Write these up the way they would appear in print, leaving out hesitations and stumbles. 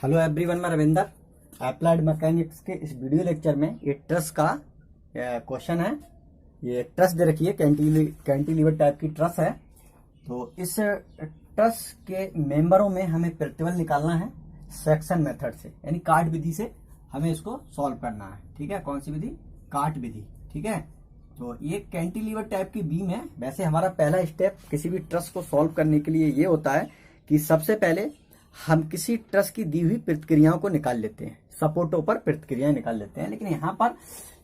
Hello everyone, मैं Ravinder. Applied mechanics के इस वीडियो लेक्चर में ये ट्रस का क्वेश्चन है। ये ट्रस दे रखी है, कैंटिलीवर टाइप की ट्रस है। तो इस ट्रस के मेंबरों में हमें प्रतिबल निकालना है सेक्शन मेथड से, यानी काट विधि से हमें इसको सॉल्व करना है। ठीक है, कौन सी विधि? काट विधि। ठीक है, तो ये कैंटिलीवर टाइप की बीम है। वैसे हमारा पहला स्टेप किसी भी ट्रस को सॉल्व करने के लिए ये होता है कि सबसे पहले हम किसी ट्रस की दी हुई प्रतिक्रियाओं को निकाल लेते हैं, सपोर्टों पर प्रतिक्रियाएं निकाल लेते हैं। लेकिन यहाँ पर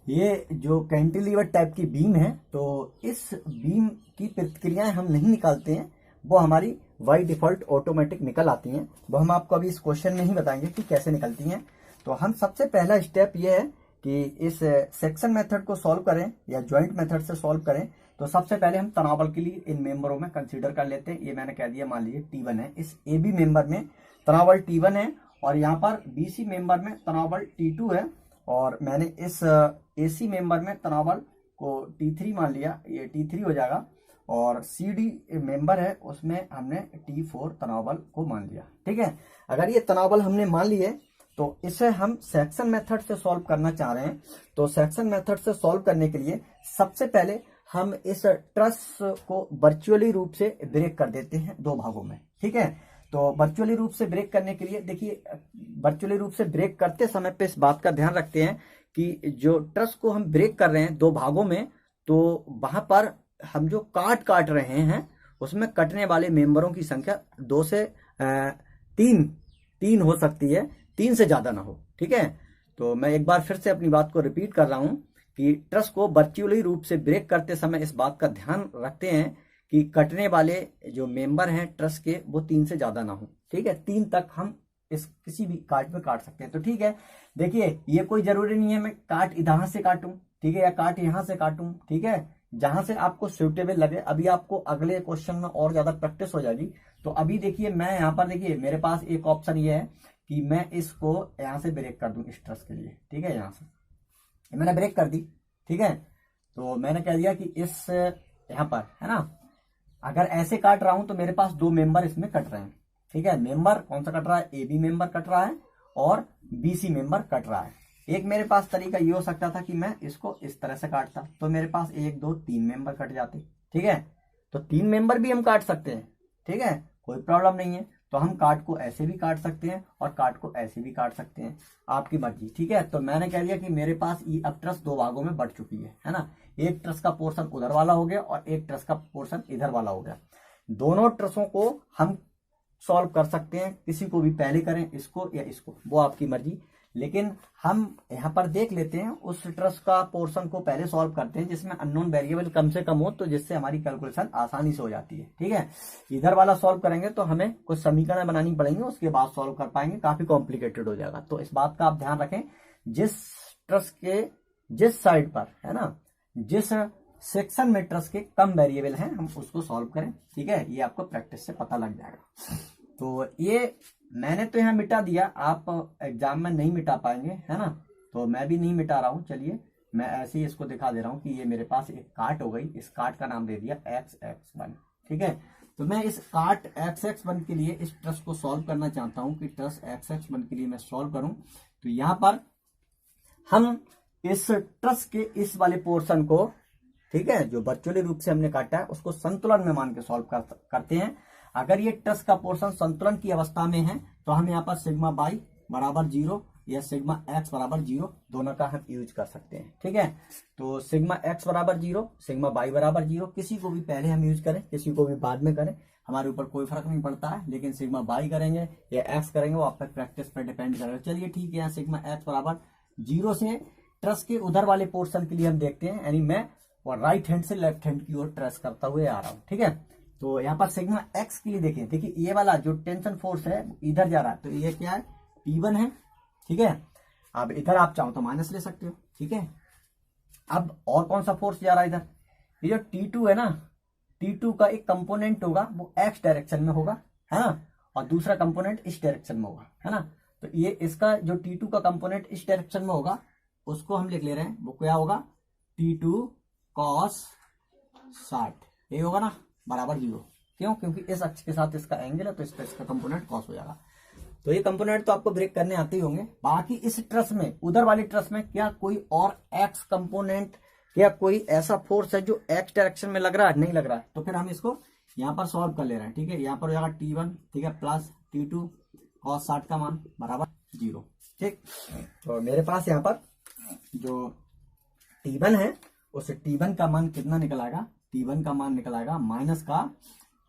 ये जो कैंटिलीवर टाइप की बीम है, तो इस बीम की प्रतिक्रियाएं हम नहीं निकालते हैं, वो हमारी बाय डिफॉल्ट ऑटोमेटिक निकल आती हैं। वो हम आपको अभी इस क्वेश्चन में ही बताएंगे कि कैसे निकलती हैं। तो हम सबसे पहला स्टेप ये है कि इस सेक्शन मेथड को सॉल्व करें या ज्वाइंट मेथड से सॉल्व करें। तो सबसे पहले हम तनाव बल के लिए इन मेंबरों में कंसीडर कर लेते हैं। ये मैंने कह दिया, मान लीजिए T1 है। इस AB मेंबर में तनाव बल T1 है और यहाँ पर BC मेंबर में तनाव बल T2 है, और मैंने इस AC मेंबर में तनाव बल को T3 मान लिया, ये T3 हो जाएगा। और CD मेंबर है, उसमें हमने T4 तनाव बल को मान लिया। ठीक है, अगर ये तनाव बल हमने मान लिए तो इसे हम सेक्शन मेथड से सॉल्व करना चाह रहे हैं। तो सेक्शन मेथड से सॉल्व करने के लिए सबसे पहले हम इस ट्रस को वर्चुअली रूप से ब्रेक कर देते हैं दो भागों में। ठीक है, तो वर्चुअली रूप से ब्रेक करने के लिए देखिए, वर्चुअली रूप से ब्रेक करते समय पे इस बात का ध्यान रखते हैं कि जो ट्रस को हम ब्रेक कर रहे हैं दो भागों में, तो वहां पर हम जो काट रहे हैं उसमें कटने वाले मेंबरों की संख्या 2 से 3 हो सकती है, 3 से ज्यादा ना हो। ठीक है, तो मैं एक बार फिर से अपनी बात को रिपीट कर रहा हूं कि ट्रस को वर्चुअली रूप से ब्रेक करते समय इस बात का ध्यान रखते हैं कि कटने वाले जो मेंबर हैं ट्रस के, वो 3 से ज्यादा ना हो। ठीक है, 3 तक हम इस किसी भी काट में काट सकते हैं। तो ठीक है, देखिए ये कोई जरूरी नहीं है मैं काट इधर से काटूं, ठीक है, या काट यहां से काटूं। ठीक है, जहां से आपको सुटेबल लगे। अभी आपको अगले क्वेश्चन में और ज्यादा प्रैक्टिस हो जाएगी। तो अभी देखिए, मैं यहाँ पर देखिए मेरे पास एक ऑप्शन ये है कि मैं इसको यहां से ब्रेक कर दूं इस ट्रस के लिए। ठीक है, यहां से मैंने ब्रेक कर दी। ठीक है, तो मैंने कह दिया कि इस यहां पर है ना, अगर ऐसे काट रहा हूं तो मेरे पास 2 मेंबर इसमें कट रहे हैं। ठीक है, मेंबर कौन सा कट रहा है? AB मेंबर कट रहा है और BC मेंबर कट रहा है। एक मेरे पास तरीका ये हो सकता था कि मैं इसको इस तरह से काटता, तो मेरे पास 1 2 3 मेंबर कट जाते। ठीक है, तो 3 मेंबर भी हम काट सकते हैं। ठीक है, कोई प्रॉब्लम नहीं है। तो हम काट को ऐसे भी काट सकते हैं और काट को ऐसे भी काट सकते हैं, आपकी मर्जी। ठीक है, तो मैंने कह दिया कि मेरे पास ये अब ट्रस 2 भागों में बढ़ चुकी है ना। एक ट्रस का पोर्शन उधर वाला हो गया और एक ट्रस का पोर्शन इधर वाला हो गया। दोनों ट्रसों को हम सॉल्व कर सकते हैं, किसी को भी पहले करें, इसको या इसको, वो आपकी मर्जी। लेकिन हम यहाँ पर देख लेते हैं, उस ट्रस का पोर्शन को पहले सॉल्व करते हैं जिसमें अननोन वेरिएबल कम से कम हो, तो जिससे हमारी कैलकुलेशन आसानी से हो जाती है। ठीक है, इधर वाला सॉल्व करेंगे तो हमें कुछ समीकरण बनानी पड़ेंगी, उसके बाद सॉल्व कर पाएंगे, काफी कॉम्प्लिकेटेड हो जाएगा। तो इस बात का आप ध्यान रखें, जिस ट्रस के जिस साइड पर है ना, जिस सेक्शन में ट्रस के कम वेरिएबल हैं, हम उसको सॉल्व करें। ठीक है, ये आपको प्रैक्टिस से पता लग जाएगा। तो ये मैंने तो यहाँ मिटा दिया, आप एग्जाम में नहीं मिटा पाएंगे, है ना, तो मैं भी नहीं मिटा रहा हूँ। चलिए, मैं ऐसे ही इसको दिखा दे रहा हूँ कि ये मेरे पास एक काट हो गई। इस काट का नाम दे दिया XX1। ठीक है, तो मैं इस काट XX1 के लिए इस ट्रस को सॉल्व करना चाहता हूँ कि ट्रस XX1 के लिए मैं सॉल्व करूं। तो यहाँ पर हम इस ट्रस के इस वाले पोर्शन को, ठीक है, जो वर्चुअली रूप से हमने काटा है, उसको संतुलन में मान के सॉल्व करते हैं। अगर ये ट्रस का पोर्शन संतुलन की अवस्था में है तो हम यहाँ पर सिग्मा बाई बराबर 0 या सिग्मा एक्स बराबर 0 दोनों का हम यूज कर सकते हैं। ठीक है, तो सिग्मा एक्स बराबर 0, सिग्मा बाई बराबर 0, किसी को भी पहले हम यूज करें, किसी को भी बाद में करें, हमारे ऊपर कोई फर्क नहीं पड़ता है। लेकिन सिग्मा बाई करेंगे या एक्स करेंगे, वो आप प्रैक्टिस पर डिपेंड करेगा। चलिए ठीक है, यहाँ सिग्मा एक्स बराबर 0 से ट्रस के उधर वाले पोर्शन के लिए हम देखते हैं, यानी मैं और राइट हैंड से लेफ्ट हैंड की ओर ट्रेस करता हुए आ रहा हूं। ठीक है, तो यहाँ पर सिग्मा एक्स के लिए देखें, देखिए ये वाला जो टेंशन फोर्स है इधर जा रहा है, तो ये क्या है? T1 है। ठीक है, अब इधर आप चाहो तो माइनस ले सकते हो। ठीक है, अब और कौन सा फोर्स जा रहा है इधर? ये जो T2 है ना, T2 का एक कंपोनेंट होगा, वो एक्स डायरेक्शन में होगा, है ना, और दूसरा कंपोनेंट इस डायरेक्शन में होगा, है ना। तो ये इसका जो T2 का कंपोनेंट इस डायरेक्शन में होगा, उसको हम लिख ले रहे हैं, वो क्या होगा? T2 cos 60, ये होगा ना, बराबर 0। क्यों? क्योंकि इस अक्ष के साथ इसका एंगल है, तो इस पर इसका कंपोनेंट कॉस हो जाएगा। तो ये कंपोनेंट तो आपको ब्रेक करने आते ही होंगे। बाकी इस ट्रस में, उधर वाली ट्रस में क्या कोई और एक्स कंपोनेंट, क्या कोई ऐसा फोर्स है जो एक्स डायरेक्शन में लग रहा है? नहीं लग रहा है। तो फिर हम इसको यहाँ पर सॉल्व कर ले रहे हैं, ठीक है। यहाँ पर हो जाएगा T1, ठीक है, प्लस T2 cos 60 का मान बराबर 0, ठीक। तो मेरे पास यहाँ पर जो T1 है उस T1 का मान कितना निकल आएगा? T1 का मान निकल आएगा माइनस का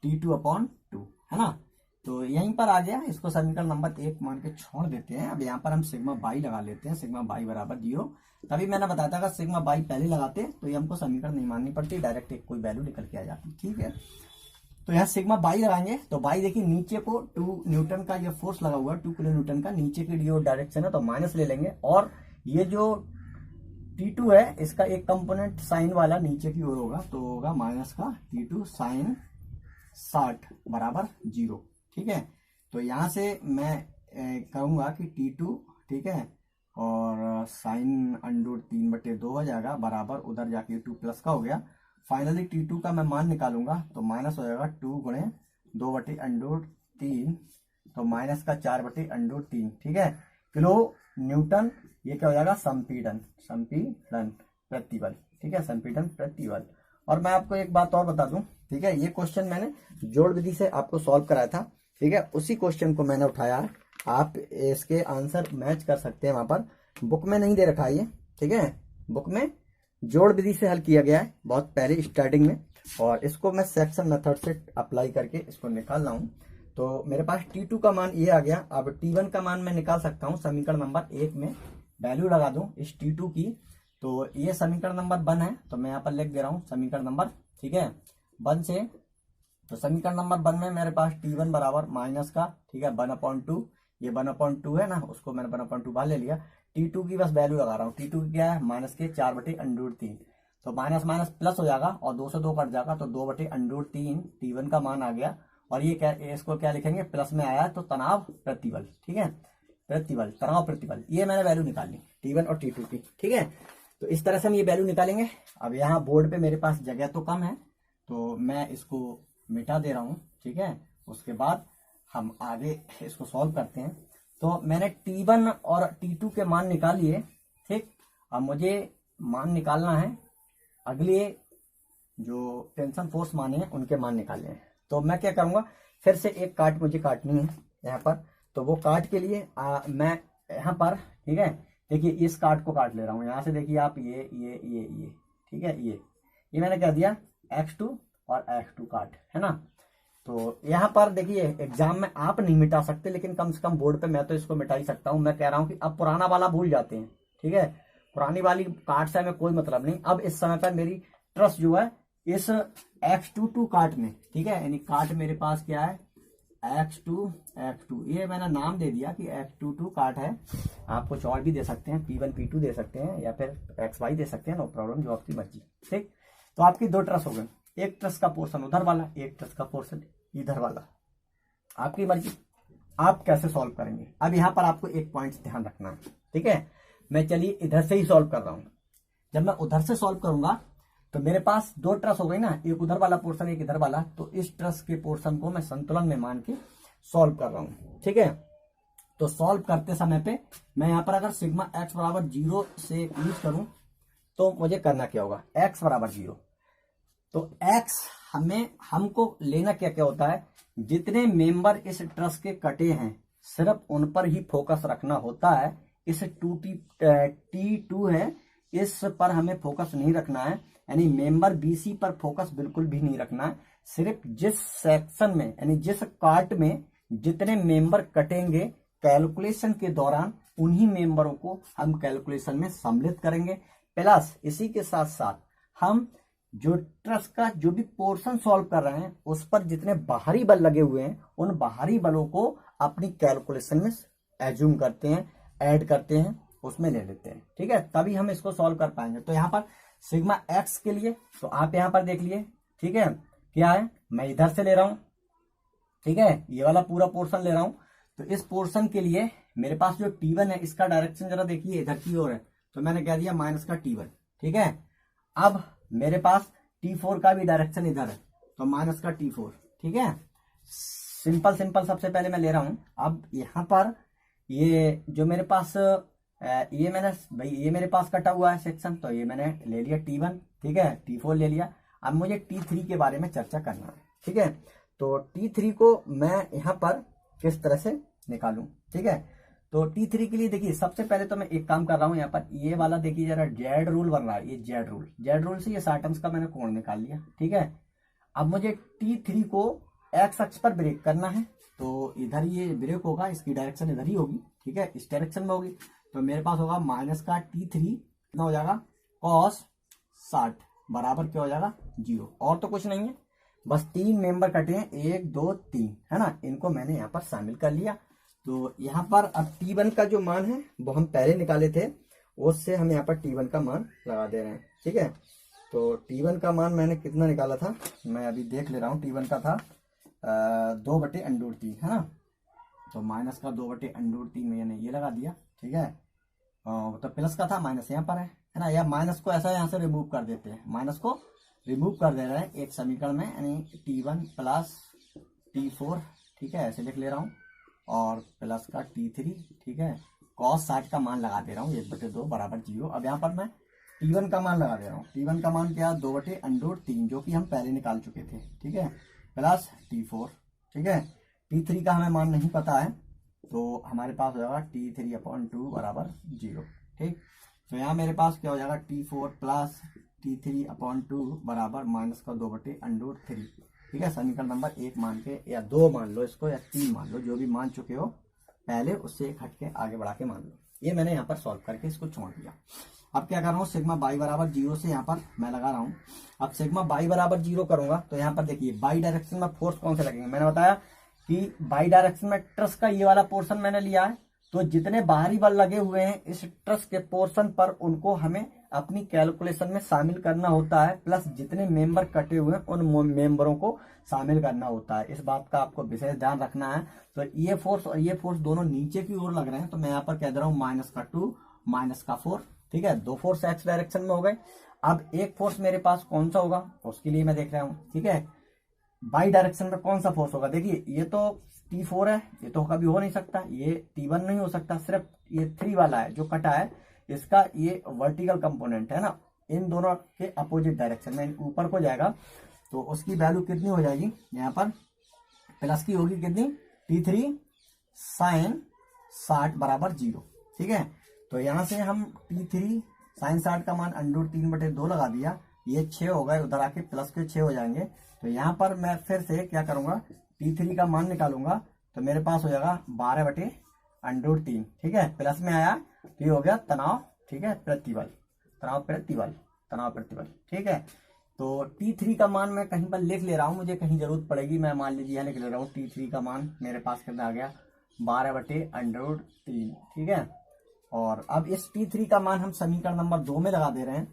T2/2, है ना। तो यहीं पर आ गया, इसको समीकरण नंबर 1 मान के छोड़ देते हैं। अब यहाँ पर हम सिग्मा बाई लगा लेते हैं, सिग्मा बाई बराबर 0। तभी मैंने बताया था अगर सिग्मा बाई पहले लगाते तो ये हमको समीकरण नहीं माननी पड़ती, डायरेक्ट एक कोई वैल्यू निकल के आ जाती, ठीक है। तो यहाँ सिग्मा बाई लगाएंगे तो बाई देखिए नीचे को 2 न्यूटन का ये फोर्स लगा हुआ है, 2 किलो न्यूटन का, नीचे की जो डायरेक्शन है तो माइनस ले लेंगे। और ये जो T2 है इसका एक कंपोनेंट साइन वाला नीचे की ओर होगा, तो होगा माइनस का T2 साइन 60 बराबर 0, ठीक है। तो यहां से मैं कहूंगा कि T2, ठीक है, और साइन √3/2 हो जाएगा बराबर, उधर जाके 2 प्लस का हो गया। फाइनली T2 का मैं मान निकालूंगा तो माइनस हो जाएगा 2 गुणे 2/√3, तो माइनस का 4/√3, ठीक है, किलो न्यूटन। ये क्या हो जाएगा? संपीड़न, संपीड़न प्रतिबल, ठीक है, संपीड़न प्रतिबल। और मैं आपको एक बात और बता दूं, ठीक है, ये क्वेश्चन मैंने जोड़ विधि से आपको सॉल्व कराया था, ठीक है, उसी क्वेश्चन को मैंने उठाया है। आप इसके आंसर मैच कर सकते हैं, वहां पर बुक में नहीं दे रखा है ये, ठीक है, बुक में जोड़ विधि से हल किया गया है बहुत पहले स्टार्टिंग में, और इसको मैं सेक्शन मेथड से अप्लाई करके इसको निकाल रहा हूं। तो मेरे पास T2 का मान ये आ गया। अब T1 का मान मैं निकाल सकता हूं, समीकरण नंबर 1 में वैल्यू लगा दूं इस T2 की। तो ये समीकरण नंबर 1 है, तो मैं यहाँ पर लिख दे रहा हूँ समीकरण नंबर, ठीक है, 1 से। तो समीकरण नंबर 1 में मेरे पास T1 बराबर माइनस का, ठीक है, 1/2, ये 1/2 है ना, उसको मैंने 1/2 बाहर ले लिया। T2 की बस वैल्यू लगा रहा हूँ। T2 की क्या है? माइनस के 4/√3, तो माइनस माइनस प्लस हो जाएगा और 2 से 2 कट जाएगा, तो 2/√3 T1 का मान आ गया। और ये क्या, इसको क्या लिखेंगे? प्लस में आया तो तनाव प्रतिबल, ठीक है, प्रतिबल, तनाव प्रतिबल, ये मैंने वैल्यू निकाली T1 और T2 की, ठीक है। तो इस तरह से हम ये वैल्यू निकालेंगे। अब यहाँ बोर्ड पे मेरे पास जगह तो कम है, तो मैं इसको मिटा दे रहा हूँ, ठीक है। उसके बाद हम आगे इसको सॉल्व करते हैं। तो मैंने T1 और T2 के मान निकाल लिए, ठीक। अब मुझे मान निकालना है अगले जो टेंशन फोर्स माने हैं उनके मान निकालने हैं। तो मैं क्या करूंगा, फिर से एक काट मुझे काटनी है यहाँ पर। तो वो काट के लिए मैं यहाँ पर, ठीक है, देखिए इस काट को काट ले रहा हूँ यहाँ से। देखिए आप ये, ठीक है, ये मैंने क्या दिया, X2 और X2 काट, है ना। तो यहाँ पर देखिए एग्जाम में आप नहीं मिटा सकते, लेकिन कम से कम बोर्ड पे मैं तो इसको मिटा ही सकता हूँ। मैं कह रहा हूँ कि अब पुराना वाला भूल जाते हैं, ठीक है, पुरानी वाली काट से हमें कोई मतलब नहीं। अब इस समय पर मेरी ट्रस्ट जो है इस X2 काट में, ठीक है, यानी काट मेरे पास क्या है, X2, ये मैंने नाम दे दिया कि X2 काट है। आप कुछ और भी दे सकते हैं, P1 P2 दे सकते हैं, या फिर XY दे सकते हैं, नो प्रॉब्लम, जो आपकी मर्जी, ठीक। तो आपकी 2 ट्रस हो गए, एक ट्रस का पोर्शन उधर वाला, एक ट्रस का पोर्शन इधर वाला, आपकी मर्जी, आप कैसे सॉल्व करेंगे। अब यहाँ पर आपको एक पॉइंट ध्यान रखना है, ठीक है। मैं चलिए इधर से ही सॉल्व कर रहा हूं। जब मैं उधर से सॉल्व करूंगा तो मेरे पास 2 ट्रस हो गई ना, एक उधर वाला पोर्शन एक इधर वाला। तो इस ट्रस के पोर्शन को मैं संतुलन में मान के सॉल्व कर रहा हूं, ठीक है। तो सॉल्व करते समय पे मैं यहाँ पर अगर सिग्मा x बराबर 0 से यूज करूं तो मुझे करना क्या होगा, x बराबर 0। तो x हमको लेना क्या क्या होता है, जितने मेंबर इस ट्रस के कटे हैं सिर्फ उन पर ही फोकस रखना होता है। इस T2 है, इस पर हमें फोकस नहीं रखना है, यानी मेंबर BC पर फोकस बिल्कुल भी नहीं रखना है। सिर्फ जिस सेक्शन में, यानी जिस काट में जितने मेंबर कटेंगे कैलकुलेशन के दौरान, उन्हीं मेंबरों को हम कैलकुलेशन में सम्मिलित करेंगे। प्लस इसी के साथ साथ हम जो ट्रस का जो भी पोर्शन सॉल्व कर रहे हैं उस पर जितने बाहरी बल लगे हुए हैं उन बाहरी बलों को अपनी कैलकुलेशन में एज्यूम करते हैं, ऐड करते हैं, उसमें ले लेते हैं, ठीक है, तभी हम इसको सॉल्व कर पाएंगे। तो यहाँ पर सिग्मा x के लिए तो आप यहाँ पर देख लिए, ठीक है, क्या है, मैं इधर से ले रहा हूं, ठीक है, ये वाला पूरा पोर्शन ले रहा हूं। तो इस पोर्शन के लिए मेरे पास जो T1 है इसका डायरेक्शन जरा देखिए इधर की ओर है, तो मैंने कह दिया माइनस का T1, ठीक है। अब मेरे पास T4 का भी डायरेक्शन इधर है, तो माइनस का T4, ठीक है। सिंपल सिंपल सबसे पहले मैं ले रहा हूं। अब यहाँ पर ये जो मेरे पास ये मैंने भाई ये मेरे पास कटा हुआ है सेक्शन, तो ये मैंने ले लिया T1, ठीक है, T4 ले लिया। अब मुझे T3 के बारे में चर्चा करना है, ठीक है। तो T3 को मैं यहाँ पर किस तरह से निकालूं, ठीक है। तो T3 के लिए देखिए सबसे पहले तो मैं एक काम कर रहा हूं, यहाँ पर ये वाला देखिए जरा जेड रूल बन रहा है, ये जेड रूल से ये 60 अंश का मैंने कोण निकाल लिया, ठीक है। अब मुझे T3 को एक्स अक्ष पर ब्रेक करना है, तो इधर ये ब्रेक होगा, इसकी डायरेक्शन इधर ही होगी, ठीक है, इस डायरेक्शन में होगी। तो मेरे पास होगा माइनस का T3 कितना हो जाएगा cos 60 बराबर क्या हो जाएगा 0। और तो कुछ नहीं है, बस 3 मेंबर कटे हैं, 1 2 3, है ना, इनको मैंने यहाँ पर शामिल कर लिया। तो यहाँ पर अब T1 का जो मान है वो हम पहले निकाले थे, उससे हम यहाँ पर T1 का मान लगा दे रहे हैं, ठीक है। तो T1 का मान मैंने कितना निकाला था, मैं अभी देख ले रहा हूँ। T1 का था 2/√3, है ना। तो माइनस का 2/√3 मैंने ये लगा दिया, ठीक है। तो प्लस का था, माइनस यहाँ पर है ना। या माइनस को ऐसा यहाँ से रिमूव कर देते हैं, माइनस को रिमूव कर दे रहे हैं एक समीकरण में, यानी T1 प्लस T4, ठीक है, ऐसे लिख ले रहा हूँ, और प्लस का T3, ठीक है, cos 60 का मान लगा दे रहा हूँ 1/2 बराबर 0। अब यहाँ पर मैं T1 का मान लगा दे रहा हूँ। T1 का मान क्या, 2/√3, जो कि हम पहले निकाल चुके थे, ठीक है, प्लस T4, ठीक है। T3 का हमें मान नहीं पता है, तो हमारे पास हो जाएगा T3/2 बराबर 0, ठीक। तो यहाँ मेरे पास क्या हो जाएगा T4 प्लस T3/2 बराबर माइनस का 2/√3, ठीक है। समीकरण नंबर 1 मान के, या 2 मान लो इसको, या 3 मान लो, जो भी मान चुके हो पहले उससे एक हट के आगे बढ़ा के मान लो। ये मैंने यहाँ पर सॉल्व करके इसको छोड़ दिया। अब क्या कर रहा हूँ, सिग्मा बाई बराबर 0 से यहाँ पर मैं लगा रहा हूँ। अब सिग्मा बाई बराबर 0 करूंगा तो यहाँ पर देखिए बाई डायरेक्शन में फोर्स कौन से लगेंगे, मैंने बताया कि बाई डायरेक्शन में ट्रस का ये वाला पोर्शन मैंने लिया है, तो जितने बाहरी बल लगे हुए हैं इस ट्रस के पोर्शन पर, उनको हमें अपनी कैलकुलेशन में शामिल करना होता है, प्लस जितने मेंबर कटे हुए हैं उन मेंबरों को शामिल करना होता है। इस बात का आपको विशेष ध्यान रखना है। तो ये फोर्स और ये फोर्स दोनों नीचे की ओर लग रहे हैं, तो मैं यहाँ पर कह दे रहा हूँ माइनस का 2 माइनस का 4, ठीक है। 2 फोर्स एक्स डायरेक्शन में हो गए। अब एक फोर्स मेरे पास कौन सा होगा, उसके लिए मैं देख रहा हूँ, ठीक है। बाई डायरेक्शन में कौन सा फोर्स होगा, देखिए ये तो T4 है, ये तो कभी हो नहीं सकता, ये T1 नहीं हो सकता, सिर्फ ये 3 वाला है जो कटा है, इसका ये वर्टिकल कंपोनेंट है ना, इन दोनों के अपोजिट डायरेक्शन में ऊपर को जाएगा, तो उसकी वैल्यू कितनी हो जाएगी, यहाँ पर प्लस की होगी कितनी, T3 साइन 60 बराबर 0, ठीक है। तो यहाँ से हम T3 साइन 60 का मान √3/2 लगा दिया, ये 6 हो गए, उधर आके प्लस के 6 हो जाएंगे। तो यहाँ पर मैं फिर से क्या करूंगा, T3 का मान निकालूंगा, तो मेरे पास हो जाएगा 12/√3, ठीक है। प्लस में आया तो ये हो गया तनाव, ठीक है, प्रतिबल, तनाव प्रतिबल, ठीक है। तो T3 का मान मैं कहीं पर लिख ले रहा हूँ, मुझे कहीं जरूरत पड़ेगी, मैं मान लीजिए यहाँ लिख ले रहा हूँ। T3 का मान मेरे पास कितना आ गया, 12/√3, ठीक है। और अब इस T3 का मान हम समीकरण नंबर 2 में लगा दे रहे हैं,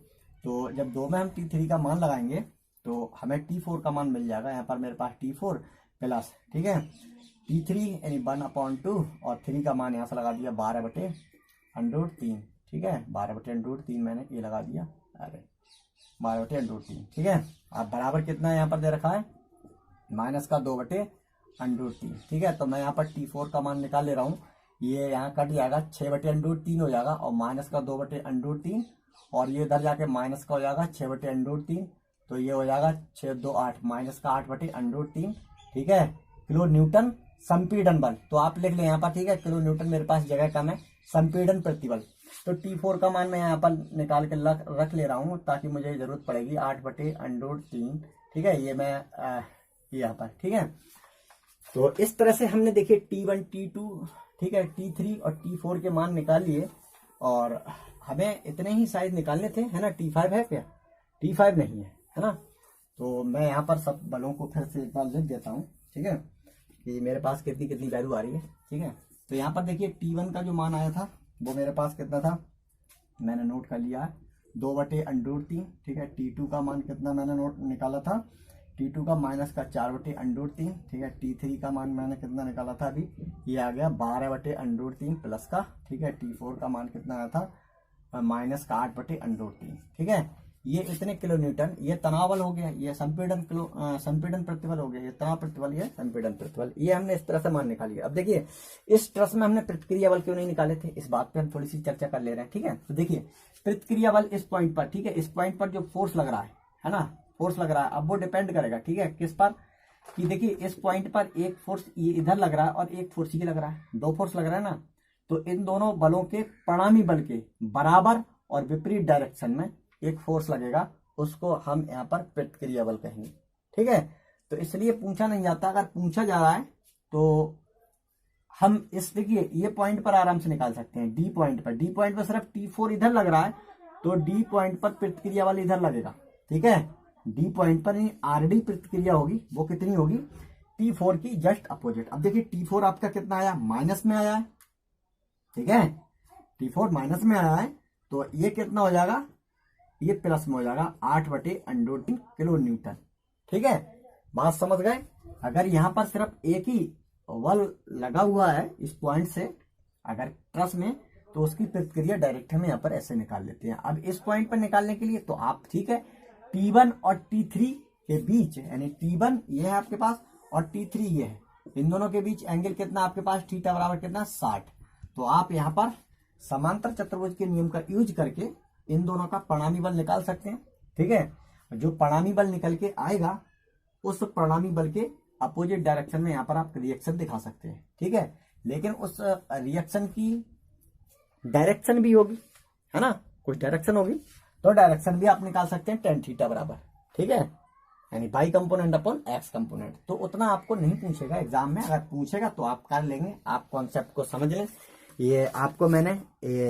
तो जब 2 में हम T3 का मान लगाएंगे तो हमें T4 का मान मिल जाएगा। यहाँ पर मेरे पास T4 प्लस, ठीक है, T3 यानी 1/2, और 3 का मान यहाँ से लगा दिया 12/√3, ठीक है, 12/√3 मैंने ये लगा दिया, अरे 12/√3, ठीक है। अब बराबर कितना यहाँ पर दे रखा है, माइनस का 2/√3, ठीक है। तो मैं यहाँ पर T4 का मान निकाल ले रहा हूँ, ये यहाँ कट जाएगा, 6/√3 हो जाएगा, और माइनस का 2/√3, और ये इधर जाके माइनस का हो जाएगा 6/√3, तो ये हो जाएगा 6 2 8, माइनस का 8/√3, ठीक है। किलो न्यूटन संपीड़न बल, तो आप लिख ले यहाँ पर, ठीक है, किलो न्यूटन मेरे पास जगह कम है, संपीड़न प्रतिबल। तो T4 का मान मैं यहाँ पर निकाल के रख ले रहा हूँ, ताकि मुझे जरूरत पड़ेगी 8/√3, ठीक है, ये मैं यहाँ पर, ठीक है। तो इस तरह से हमने देखिए T1 T2, ठीक है, T3 और T4 के मान निकाल लिए, और हमें इतने ही साइज निकालने थे, है ना। T5 है क्या, T5 नहीं है ना। तो मैं यहाँ पर सब बलों को फिर से एक बार लिख देता हूँ, ठीक है, कि मेरे पास कितनी कितनी वैल्यू आ रही है, ठीक है। तो यहाँ पर देखिए T1 का जो मान आया था वो मेरे पास कितना था, मैंने नोट कर लिया है 2/√3, ठीक है। T2 का मान कितना मैंने नोट निकाला था, T2 का माइनस का 4/√3, ठीक है। T3 का मान मैंने कितना निकाला था अभी, ये आ गया 12/√3 प्लस का, ठीक है। T4 का मान कितना आया था, माइनस का 8/√3, ठीक है। ये इतने किलो न्यूटन, ये तनाव बल हो गया, ये संपीड़न प्रतिबल हो गया, ये तनाव प्रतिबल, ये संपीड़न प्रतिबल। ये हमने इस तरह से मान निकाली। अब देखिए इस ट्रस में हमने प्रतिक्रिया बल क्यों नहीं निकाले थे, इस बात पे हम थोड़ी सी चर्चा कर ले रहे हैं, ठीक है। तो देखिए प्रतिक्रिया बल इस पॉइंट पर, ठीक है, इस पॉइंट पर जो फोर्स लग रहा है ना, फोर्स लग रहा है, अब वो डिपेंड करेगा, ठीक है, किस पर, कि देखिए इस पॉइंट पर एक फोर्स ये इधर लग रहा है और एक फोर्स ये लग रहा है, दो फोर्स लग रहा है ना। तो इन दोनों बलों के परिणामी बल के बराबर और विपरीत डायरेक्शन में एक फोर्स लगेगा, उसको हम यहाँ पर प्रतिक्रिया बल कहेंगे, ठीक है। तो इसलिए पूछा नहीं जाता, अगर पूछा जा रहा है तो हम इस, देखिए ये पॉइंट पर आराम से निकाल सकते हैं, डी पॉइंट पर सिर्फ T4 इधर लग रहा है, तो डी पॉइंट पर प्रतिक्रिया बल इधर लगेगा, ठीक है। डी पॉइंट पर आरडी प्रतिक्रिया होगी, वो कितनी होगी, T4 की जस्ट अपोजिट। अब देखिए T4 आपका कितना आया, माइनस में आया है, ठीक है, T4 माइनस में आया है, तो ये कितना हो जाएगा, ये प्लस में हो जाएगा 8/√3 किलो न्यूटन, ठीक है। बात समझ गए। अगर यहाँ पर सिर्फ एक ही बल लगा हुआ है इस पॉइंट से अगर ट्रस में, तो उसकी प्रतिक्रिया डायरेक्ट हम यहाँ पर ऐसे निकाल लेते हैं। अब इस पॉइंट पर निकालने के लिए तो आप, ठीक है, T1 और T3 के बीच, यानी T1 ये है आपके पास और T3 ये है, इन दोनों के बीच एंगल कितना आपके पास, थीटा बराबर कितना, 60। तो आप यहाँ पर समांतर चतुर्भुज के नियम का यूज करके इन दोनों का परिणामी बल निकाल सकते हैं, ठीक है। जो परिणामी बल निकल के आएगा, उस परिणामी बल के अपोजिट डायरेक्शन में यहाँ पर आप रिएक्शन दिखा सकते हैं, ठीक है। लेकिन उस रिएक्शन की डायरेक्शन भी होगी, है ना, कुछ डायरेक्शन होगी, तो डायरेक्शन भी आप निकाल सकते हैं tan थीटा बराबर, ठीक है, यानी y component upon x component. तो उतना आपको नहीं पूछेगा एग्जाम में, अगर पूछेगा तो आप कर लेंगे, आप कॉन्सेप्ट को समझ लें। ये आपको मैंने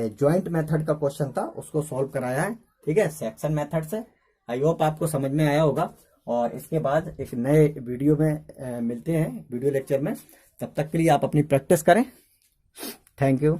ज्वाइंट मेथड का क्वेश्चन था उसको सॉल्व कराया है, ठीक है, सेक्शन मेथड से। आई होप आपको समझ में आया होगा, और इसके बाद एक नए वीडियो में मिलते हैं, वीडियो लेक्चर में। तब तक के लिए आप अपनी प्रैक्टिस करें। Thank you.